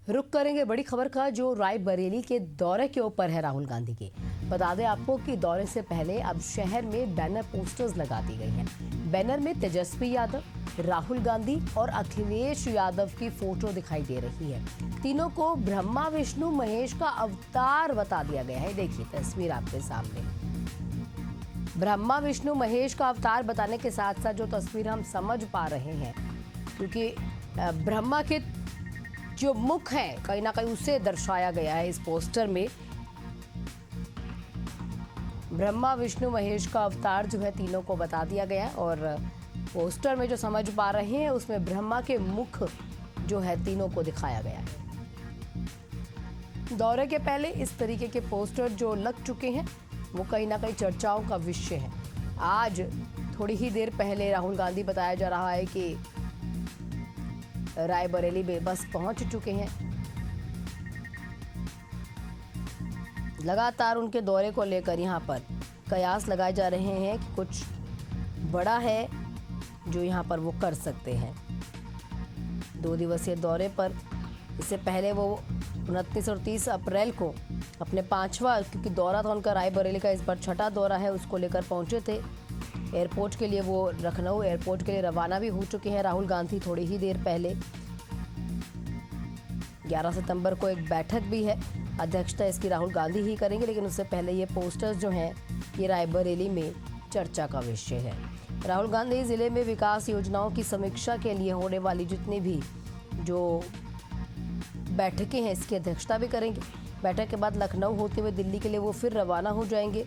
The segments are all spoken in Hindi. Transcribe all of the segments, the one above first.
रुक करेंगे बड़ी खबर का, जो रायबरेली के दौरे के ऊपर है राहुल गांधी के। बता दें आपको कि दौरे से पहले अब शहर में बैनर पोस्टर्स लगा दी गई हैं। बैनर में तेजस्वी यादव, राहुल गांधी और अखिलेश यादव की फोटो दिखाई दे रही है। तीनों को ब्रह्मा विष्णु महेश का अवतार बता दिया गया है। देखिए तस्वीर आपके सामने, ब्रह्मा विष्णु महेश का अवतार बताने के साथ साथ जो तस्वीर हम समझ पा रहे हैं, क्योंकि ब्रह्मा के जो मुख है कहीं ना कहीं उसे दर्शाया गया है इस पोस्टर में। ब्रह्मा विष्णु महेश का अवतार जो है तीनों को बता दिया गया, और पोस्टर में जो समझ पा रहे हैं उसमें ब्रह्मा के मुख जो है तीनों को दिखाया गया है। दौरे के पहले इस तरीके के पोस्टर जो लग चुके हैं वो कहीं ना कहीं चर्चाओं का विषय है। आज थोड़ी ही देर पहले राहुल गांधी बताया जा रहा है कि रायबरेली में बस पहुंच चुके हैं। लगातार उनके दौरे को लेकर यहां पर कयास लगाए जा रहे हैं कि कुछ बड़ा है जो यहां पर वो कर सकते हैं। 2 दिवसीय दौरे पर, इससे पहले वो 29 और 30 अप्रैल को अपने 5वां, क्योंकि दौरा था उनका रायबरेली का, इस बार 6ठा दौरा है, उसको लेकर पहुंचे थे एयरपोर्ट के लिए। वो लखनऊ एयरपोर्ट के लिए रवाना भी हो चुके हैं राहुल गांधी थोड़ी ही देर पहले। 11 सितंबर को एक बैठक भी है, अध्यक्षता इसकी राहुल गांधी ही करेंगे, लेकिन उससे पहले ये पोस्टर्स जो हैं ये रायबरेली में चर्चा का विषय है। राहुल गांधी जिले में विकास योजनाओं की समीक्षा के लिए होने वाली जितनी भी जो बैठकें हैं इसकी अध्यक्षता भी करेंगे। बैठक के बाद लखनऊ होते हुए दिल्ली के लिए वो फिर रवाना हो जाएंगे।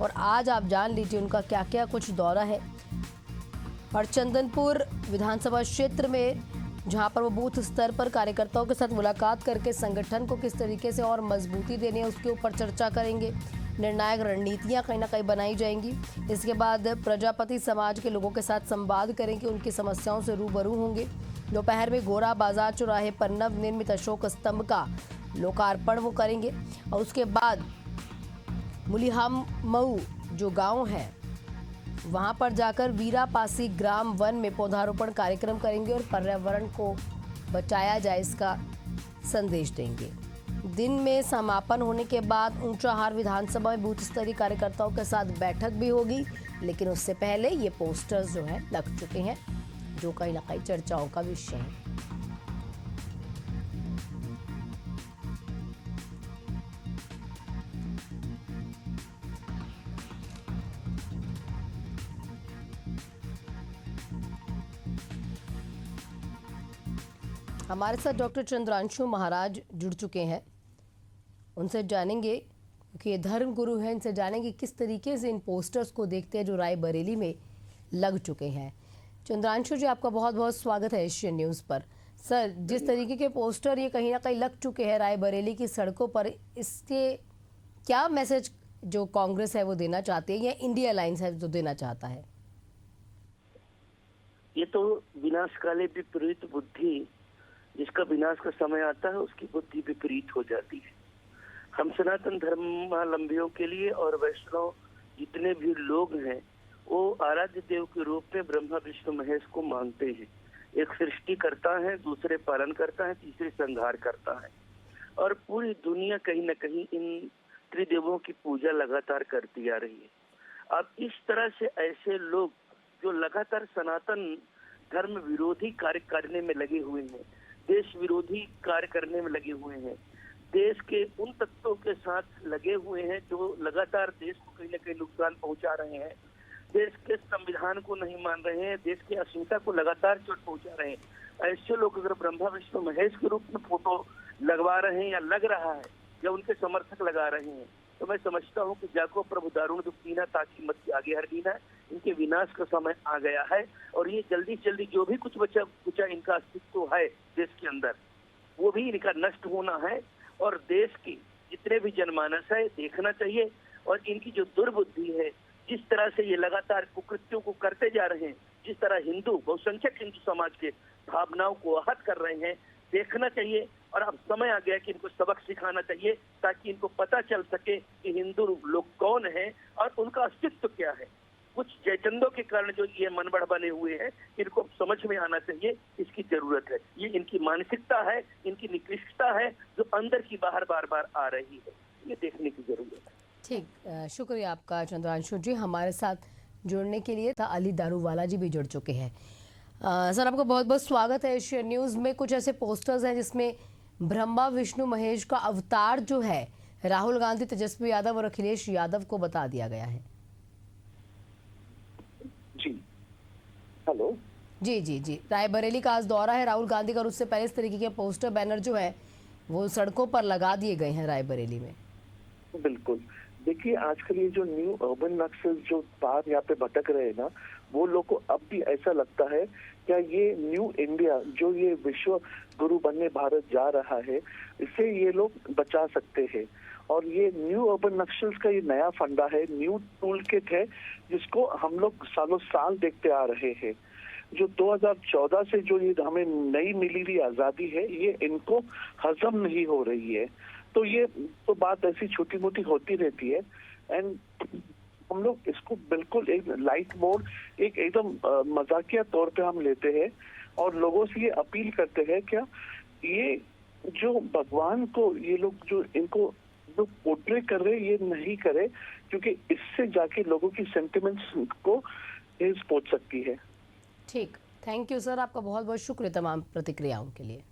और आज आप जान लीजिए उनका क्या क्या कुछ दौरा है। और चंदनपुर विधानसभा क्षेत्र में जहां पर वो बूथ स्तर पर कार्यकर्ताओं के साथ मुलाकात करके संगठन को किस तरीके से और मजबूती देनी है उसके ऊपर चर्चा करेंगे। निर्णायक रणनीतियां कहीं ना कहीं बनाई जाएंगी। इसके बाद प्रजापति समाज के लोगों के साथ संवाद करेंगे, उनकी समस्याओं से रूबरू होंगे। दोपहर में गोरा बाजार चौराहे पर नवनिर्मित अशोक स्तंभ का लोकार्पण वो करेंगे। और उसके बाद मुलिहाम मऊ जो गांव है वहां पर जाकर वीरापासी ग्राम वन में पौधारोपण कार्यक्रम करेंगे और पर्यावरण को बचाया जाए इसका संदेश देंगे। दिन में समापन होने के बाद ऊंचाहार विधानसभा में बूथ स्तरीय कार्यकर्ताओं के साथ बैठक भी होगी, लेकिन उससे पहले ये पोस्टर्स जो है लग चुके हैं जो कहीं ना कहीं चर्चाओं का विषय है। हमारे साथ डॉक्टर चंद्रांशु महाराज जुड़ चुके हैं, उनसे जानेंगे, क्योंकि ये धर्म गुरु हैं, इनसे जानेंगे किस तरीके से इन पोस्टर्स को देखते हैं जो रायबरेली में लग चुके हैं। चंद्रांशु जी, आपका बहुत बहुत स्वागत है एशियन न्यूज़ पर। सर, जिस तरीके के पोस्टर ये कहीं ना कहीं लग चुके हैं रायबरेली की सड़कों पर, इसके क्या मैसेज जो कांग्रेस है वो देना चाहती है या इंडिया अलायंस है जो देना चाहता है? ये तो विनाशकाले विपरीत बुद्धि, जिसका विनाश का समय आता है उसकी बुद्धि विपरीत हो जाती है। हम सनातन धर्मावलंबियों के लिए और वैष्णव जितने भी लोग हैं वो आराध्य देव के रूप में ब्रह्मा विष्णु महेश को मानते हैं। एक सृष्टि करता है, दूसरे पालन करता है, तीसरे संहार करता है। और पूरी दुनिया कहीं न कहीं इन त्रिदेवों की पूजा लगातार करती आ रही है। अब इस तरह से ऐसे लोग जो लगातार सनातन धर्म विरोधी कार्य करने में लगे हुए हैं, देश विरोधी कार्य करने में लगे हुए हैं, देश के उन तत्वों के साथ लगे हुए हैं जो लगातार देश को कहीं न कहीं नुकसान पहुंचा रहे हैं, देश के संविधान को नहीं मान रहे हैं, देश की अस्मिता को लगातार चोट पहुंचा रहे हैं। ऐसे लोग अगर ब्रह्मा विष्णु महेश के रूप में फोटो लगवा रहे हैं या लग रहा है या उनके समर्थक लगा रहे हैं, तो मैं समझता हूँ कि जागो प्रभु दारुण दुख दीना ताकि मत आगे हर दीना, इनके विनाश का समय आ गया है। और ये जल्दी जल्दी जो भी कुछ बचा कुचा इनका अस्तित्व है देश के अंदर, वो भी इनका नष्ट होना है। और देश की जितने भी जनमानस है देखना चाहिए। और इनकी जो दुर्बुद्धि है, जिस तरह से ये लगातार कुकृत्यों को करते जा रहे हैं, जिस तरह हिंदू बहुसंख्यक हिंदू समाज के भावनाओं को आहत कर रहे हैं, देखना चाहिए। और अब समय आ गया कि इनको सबक सिखाना चाहिए ताकि इनको पता चल सके कि हिंदू लोग कौन है और उनका अस्तित्व क्या है। कुछ बैचंदों के कारण जो ये मनबढ़ बने हुए हैं, इनको समझ में आना चाहिए, इसकी जरूरत है। ये इनकी मानसिकता है, इनकी निकृष्टता है, जो अंदर की बाहर बार बार आ रही है, ये देखने की जरूरत है। ठीक, शुक्रिया आपका चंद्रांशु जी हमारे साथ जुड़ने के लिए। अली दारूवाला जी भी जुड़ चुके हैं। सर, आपका बहुत बहुत स्वागत है एशियन न्यूज़ में। कुछ ऐसे पोस्टर्स हैं जिसमें ब्रह्मा विष्णु महेश का अवतार जो है राहुल गांधी, तेजस्वी यादव और अखिलेश यादव को बता दिया गया है। जी, हेलो। जी जी जी, रायबरेली का आज दौरा है राहुल गांधी का और उससे पहले इस तरीके के पोस्टर बैनर जो है वो सड़कों पर लगा दिए गए हैं रायबरेली में। बिल्कुल, देखिए आजकल ये जो न्यू अर्बन नक्सल जो बाहर यहाँ पे भटक रहे हैं ना, वो लोग को अब भी ऐसा लगता है क्या ये न्यू इंडिया जो ये विश्व गुरु बनने भारत जा रहा है, इससे ये लोग बचा सकते हैं। और ये न्यू अर्बन नक्सल्स का ये नया फंडा है, न्यू टूल किट है, जिसको हम लोग सालों साल देखते आ रहे हैं। जो 2014 से जो ये हमें नई मिली हुई आजादी है, ये इनको हजम नहीं हो रही है। तो ये तो बात ऐसी छोटी मोटी होती रहती है। एंड हम लोग इसको बिल्कुल एक लाइट मोड, एक एकदम मजाकिया तौर पे हम लेते हैं और लोगों से ये अपील करते हैं क्या ये जो भगवान को ये लोग जो इनको जो पोर्ट्रे कर रहे ये नहीं करे, क्योंकि इससे जाके लोगों की सेंटिमेंट्स को ठेस पहुंच सकती है। ठीक, थैंक यू सर, आपका बहुत बहुत शुक्रिया तमाम प्रतिक्रियाओं के लिए।